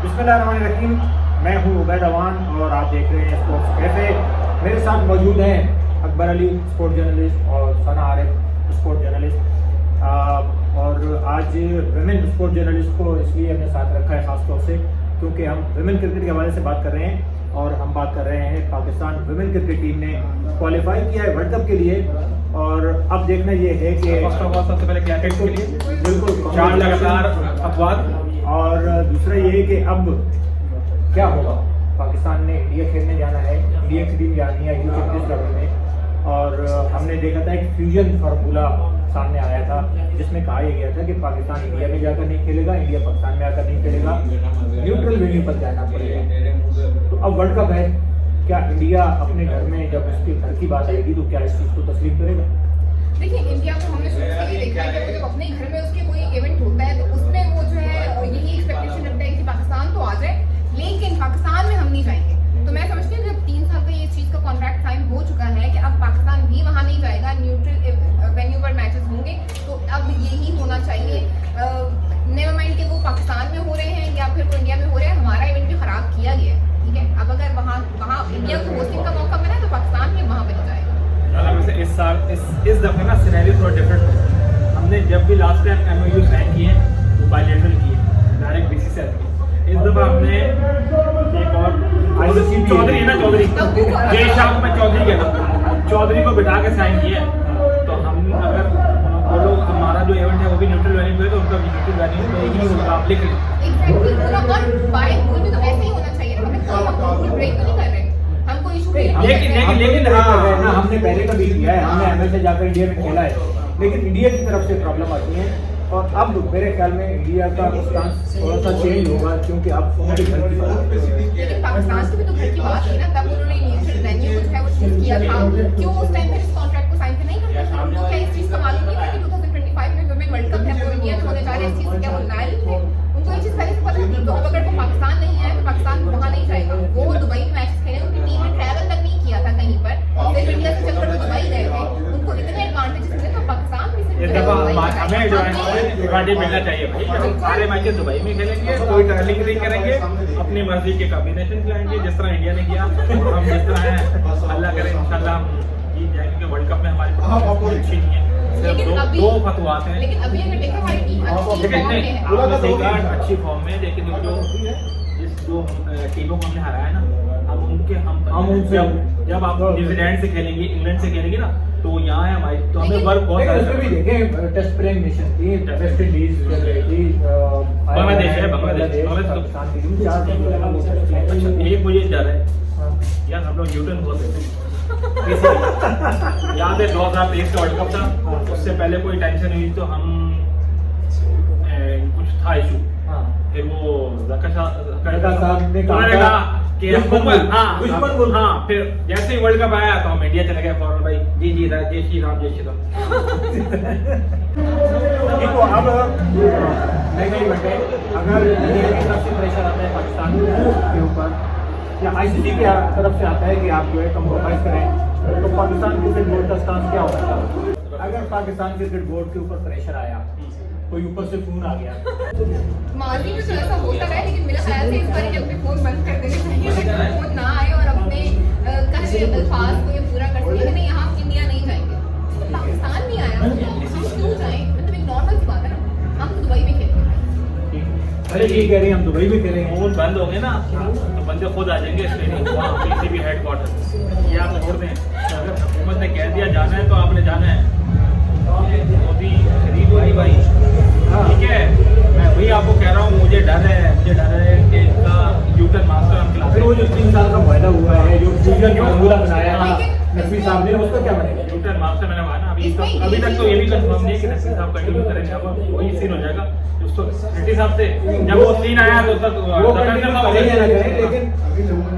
बिस्मिल्लाहिर्रहमानिर्रहीम। मैं हूँ उबैद अवान और आप देख रहे हैं स्पोर्ट्स कैफे। मेरे साथ मौजूद हैं अकबर अली स्पोर्ट जर्नलिस्ट और सना आरिफ स्पोर्ट जर्नलिस्ट। और आज विमेन स्पोर्ट जर्नलिस्ट को इसलिए हमने साथ रखा है ख़ास तौर से क्योंकि हम विमेन क्रिकेट के हवाले से बात कर रहे हैं और हम बात कर रहे हैं पाकिस्तान विमेन क्रिकेट टीम ने क्वालिफाई किया है वर्ल्ड कप के लिए। और अब देखना ये है कि सबसे पहले क्या के लिए बिल्कुल 4 लगातार अपवाद, और दूसरा ये है कि अब क्या होगा। पाकिस्तान ने इंडिया खेलने जाना है, इंडिया की टीम जानी है U23 लेवल में। और हमने देखा था एक फ्यूजन फार्मूला सामने आया था जिसमें कहा यह गया था कि पाकिस्तान इंडिया में जाकर नहीं खेलेगा, इंडिया पाकिस्तान में आकर नहीं खेलेगा, न्यूट्रल वेन्यू पर जाना पड़ेगा। तो अब वर्ल्ड कप है, क्या इंडिया अपने घर में जब उसके घर की बात आएगी तो क्या इस चीज़ को तस्लीम करेगा? देखिए, इंडिया को हमने शुरू से ये देखा है कि जब अपने घर में उसके कोई इवेंट होता है तो उसमें वो जो है यही एक्सपेक्टेशन रखता है कि पाकिस्तान तो आ जाए, लेकिन पाकिस्तान में हम नहीं जाएंगे। तो मैं समझती हूँ जब 3 साल का ये चीज़ का कॉन्ट्रैक्ट साइन हो चुका है कि अब पाकिस्तान भी वहाँ नहीं जाएगा, न्यूट्रल वेन्यू पर मैचेस होंगे, तो अब यही होना चाहिए। नेवर माइंड कि वो पाकिस्तान में हो रहे हैं या फिर वो इंडिया में हो रहे हैं, हमारा इवेंट भी खराब किया गया है, ठीक है। अब अगर वहाँ इंडिया को होस्टिंग का मौका मिला तो पाकिस्तान में वहाँ पे नहीं जाएगा। इस साल इस दफे ना सिनेरियो थोड़ा डिफरेंट है। हमने जब भी लास्ट टाइम MOU साइन किए तो बायलैटरल किए, डायरेक्ट बेसिस से। इस दफा हमने एक और चौधरी है ना, चौधरी जय शाह को मैं चौधरी कहता, चौधरी को बिठा के साइन किए। तो हम अगर वो लोग हमारा जो इवेंट है वो भी न्यूट्रल वैन्यू पे, तो उनका भी न्यूट्रल वैन्यू पे ही होगा, आप लिख लें। एग्जैक्टली, और बाय रूल भी तो ऐसे ही होना चाहिए। हमें कोई ब्रेक तो नहीं कर रहे, हमको इशू लेकिन हाँ, हमने पहले कभी किया है, हमने MS से जाकर इंडिया में खेला है, लेकिन इंडिया की तरफ से प्रॉब्लम आती है। और अब मेरे ख्याल में इंडिया का स्टांस थोड़ा सा चेंज होगा क्योंकि अब उनके घर की बात है। लेकिन पाकिस्तान की भी तो घर की बात थी ना, तब उन्होंने न्यूट्रल वेन्यू जो है वो चूज किया था। क्यों उस टाइम पर इस कॉन्ट्रैक्ट को साइन नहीं करते? उनको क्या इस चीज का मालूम नहीं था कि 2025 में वुमेन वर्ल्ड कप है, वो इंडिया में होने जा रहे हैं, इस चीज से क्या वो नाइल थे? उनको ये चीज पहले से पता थी। तो अब अगर वो पाकिस्तान नहीं है तो पाकिस्तान वहाँ नहीं जाएगा, वो दुबई में मैचेस खेले, उनकी टीम ने ट्रैवल तक नहीं किया था कहीं पर, सिर्फ इंडिया से चलकर दुबई गए थे। उनको इतने एडवांटेजेस थे, तो पाकिस्तान भी हमें मिलना चाहिए भाई। हम सारे मैचेस दुबई में खेलेंगे, कोई ट्रैवलिंग नहीं करेंगे, अपनी मर्जी के कॉम्बिनेशन खिलाएंगे जिस तरह इंडिया ने किया। हम जिस तरह हैं अल्लाह करे इंशाल्लाह हम जीत जाएंगे, क्योंकि वर्ल्ड कप में हमारी परफॉर्मेंस अच्छी नहीं है। सिर्फ दो फतवात हैं, लेकिन अभी अगर देखो हमारी टीम अच्छी फॉर्म में, लेकिन जो टीमों को हमने हराया ना, हम उनसे जब आप न्यूजीलैंड से खेलेंगे, इंग्लैंड से खेलेंगे ना, तो यहाँ है हमारी, तो हमें वर्क बहुत उसमें भी देखें टेस्ट प्लेइंग नेशन थी, वेस्ट इंडीज चल रही थी, बांग्लादेश है, पाकिस्तान की टीम 4। अच्छा, एक मुझे डर है यार, हम लोग न्यूटन बहुत देते याद है 2023 का वर्ल्ड कप था, उससे पहले कोई टेंशन हुई तो हम कुछ था इशू, फिर वो साहब ने कहा कि दुश्मन बोल, हाँ, फिर जैसे ही वर्ल्ड कप आया तो हम इंडिया चले गए फौरन, भाई जी जी जय श्री राम जय श्री राम। देखो अब नहीं बटे, अगर इंडिया की तरफ से प्रेशर आता है पाकिस्तान के ऊपर या ICC की तरफ से आता है कि आप जो है कंप्रोमाइज करें, तो पाकिस्तान क्रिकेट बोर्ड का स्टांस क्या होगा? अगर पाकिस्तान क्रिकेट बोर्ड के ऊपर प्रेशर आया, कोई ऊपर से फोन आ गया, माजी में तो ऐसा होता है, लेकिन मेरा ख्याल है इस बार कि अपने फोन बंद कर देने चाहिए, फोन ना आए और अपने कहे अल्फाज को ये पूरा कर सके कि नहीं यहाँ इंडिया नहीं जाएंगे। तो पाकिस्तान नहीं आया, हम क्यों जाएं? मतलब एक नॉर्मल सी बात है ना, हम तो दुबई में खेलेंगे। अरे ये कह रही हैं हम दुबई में खेलेंगे, फोन बंद हो गए ना तो बंदे खुद आ जाएंगे स्टेडियम, वहाँ PCB हेडक्वार्टर। ये आप छोड़ दें, अगर हुकूमत ने कह दिया जाना है तो आपने जाना है। मोदी शरीफ भाई ठीक है, मैं वही आपको कह रहा हूँ, मुझे डर है कि इसका यूटर्न मास्टर हम खिलाते हैं। वो जो 3 साल का वायदा हुआ है, जो फ्यूजन फार्मूला बनाया था नकवी साहब ने, उसका क्या बनेगा? यूटर्न मास्टर मैंने कहा ना, अभी तक तो ये भी कंफर्म नहीं है कि नकवी साहब कंटिन्यू करेंगे, अब वही सीन हो जाएगा। ब्रिटिश साहब से जब वो सीन आया तो तक वो कंटिन्यू करेंगे ना करें, लेकिन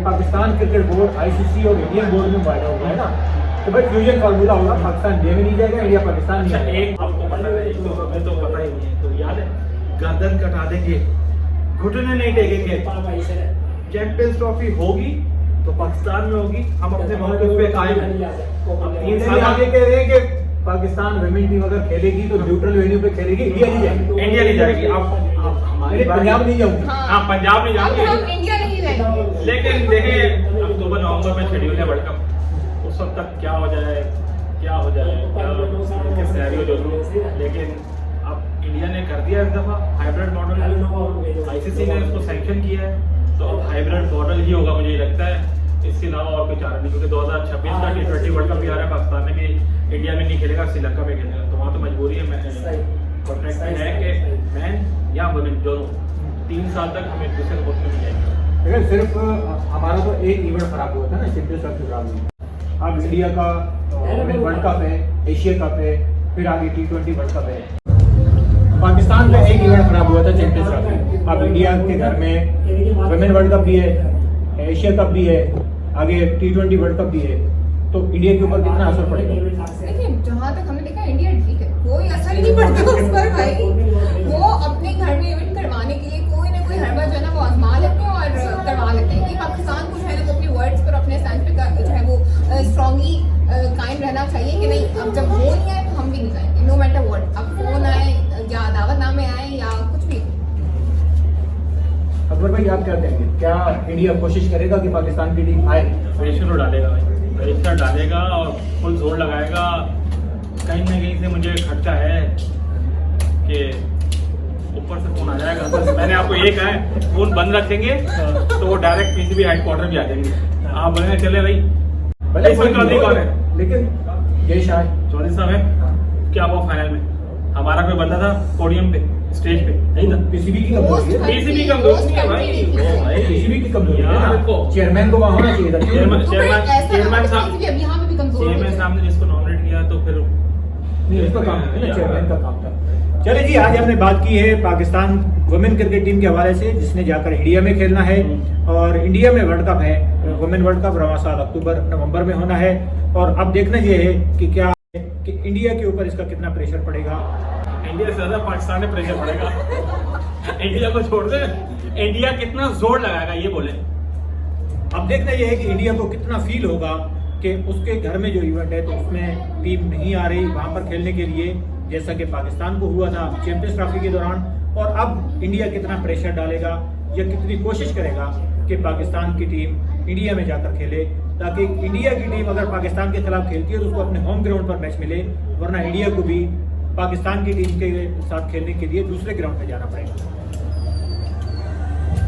पाकिस्तान क्रिकेट बोर्ड ICC और इंडियन बोर्ड में वायदा हुआ है ना, तो भाई फ्यूजन फार्मूला होगा, पाकिस्तान इंडिया में नहीं जाएगा, इंडिया पाकिस्तान नहीं जाएगा। एक आपको पता है, एक तो हमें तो पता ही नहीं है, तो याद है गर्दन कटा देंगे, घुटने नहीं टेकेंगे। चैंपियंस ट्रॉफी होगी तो पाकिस्तान में होगी, हम अपने मौके पे कायम हैं। अब 3 साल आगे कह रहे हैं कि पाकिस्तान विमेन टीम अगर खेलेगी तो न्यूट्रल वेन्यू पे खेलेगी, इंडिया नहीं जाएगी। इंडिया नहीं जाएगी। अब हमारी मेरे पंजाब नहीं जाऊंगी। हाँ पंजाब नहीं अब हम जाऊंगे, इंडिया नहीं जाएंगे। लेकिन देखिए अक्टूबर नवंबर में शेड्यूल है वर्ल्ड कप, उस वक्त तक क्या हो जाए क्या सिनेरियो जो हो, लेकिन अब इंडिया ने कर दिया इस दफ़ा हाइब्रिड मॉडल, आईसीसी ने इसको सैंक्शन किया है, तो अब हाइब्रिड मॉडल ही होगा मुझे लगता है, इसके अलावा और कोई चारा नहीं, क्योंकि 2026 का T20 वर्ल्ड कप भी आ रहा है, पाकिस्तान में भी इंडिया में नहीं खेलेगा, श्रीलंका में खेलेगा, तो वहाँ तो मजबूरी है, कॉन्ट्रैक्ट में है कि मैन या वुमेन दोनों 3 साल तक हमें एक दूसरे मुल्क में नहीं जाएंगे। लेकिन सिर्फ हमारा तो एक इवेंट खराब हुआ था ना चैंपियंस ट्रॉफी खराब हुई। अब इंडिया का वर्ल्ड कप है, एशिया कप है, फिर आगे T20 वर्ल्ड कप है। पाकिस्तान का एक इवेंट खराब हुआ था चैंपियंस ट्रॉफी। अब इंडिया के घर में वुमेन वर्ल्ड कप भी है, एशिया कप भी है, आगे T20 वर्ल्ड कप भी है, तो इंडिया के ऊपर कितना असर पड़ेगा? देखिए जहाँ तक हमने देखा इंडिया ठीक है, कोई असर ही नहीं पड़ता उस पर भाई। वो अपने घर में इवेंट करवाने के लिए कोई ना कोई हड़बड़ जो है ना वो आजमा लेते हैं और करवा लेते हैं। कि पाकिस्तान को जो है ना वो अपने वर्ड्स पर अपने स्टैंड पे जो है वो स्ट्रांगली कायम रहना चाहिए कि नहीं, अब जब वो नहीं आए तो हम भी नहीं जाएंगे, नो मैटर व्हाट। अब फोन आए या दावतनामे आए या कुछ भी। अकबर भाई आप क्या कहेंगे, क्या इंडिया कोशिश करेगा कि पाकिस्तान की टीम आए? प्रेशर तो डालेगा भाई, प्रेशर डालेगा और फुल जोर लगाएगा। कहीं ना कहीं से मुझे खटका है कि ऊपर से फोन आ जाएगा, तो मैंने आपको ये कहा है फोन बंद रखेंगे तो वो डायरेक्ट पीसीबी हेडक्वार्टर भी आ जाएंगे, आप बोलेंगे चले भाई भले इसमें चौधरी कौन है, लेकिन जय शाह चौधरी साहब है क्या हुआ फाइनल में? हमारा कोई बंदा था पोडियम पे स्टेज पे नहीं था, पीसीबी की कमजोरी है। पीसीबी कमजोर नहीं है भाई, पीसीबी की कमजोरी है यार ना, देखो चेयरमैन को वहाँ होना चाहिए था। चेयरमैन साहब अब यहाँ पे भी कमजोर हो चेयरमैन गए। साहब ने जिसको नॉमिनेट किया तो फिर नहीं, इसका काम है ना, चेयरमैन का काम था। चले जी, आज हमने बात की है पाकिस्तान वुमेन क्रिकेट टीम के हवाले से, जिसने जाकर इंडिया में खेलना है, और इंडिया में वर्ल्ड कप है, वुमेन वर्ल्ड कप रवां साल अक्टूबर नवंबर में होना है। और अब देखना ये है कि क्या कि इंडिया के ऊपर इसका कितना प्रेशर पड़ेगा। इंडिया से ज्यादा पाकिस्तान में प्रेशर पड़ेगा। इंडिया को छोड़ दे, इंडिया कितना जोर लगाएगा ये बोले। अब देखना यह है कि इंडिया को कितना फील होगा कि उसके घर में जो इवेंट है तो उसमें टीम नहीं आ रही वहां पर खेलने के लिए, जैसा कि पाकिस्तान को हुआ था चैंपियंस ट्रॉफी के दौरान। और अब इंडिया कितना प्रेशर डालेगा या कितनी कोशिश करेगा कि पाकिस्तान की टीम इंडिया में जाकर खेले, ताकि इंडिया की टीम अगर पाकिस्तान के खिलाफ खेलती है तो उसको अपने होम ग्राउंड पर मैच मिले, वरना इंडिया को भी पाकिस्तान की टीम के साथ खेलने के लिए दूसरे ग्राउंड में जाना पड़ेगा।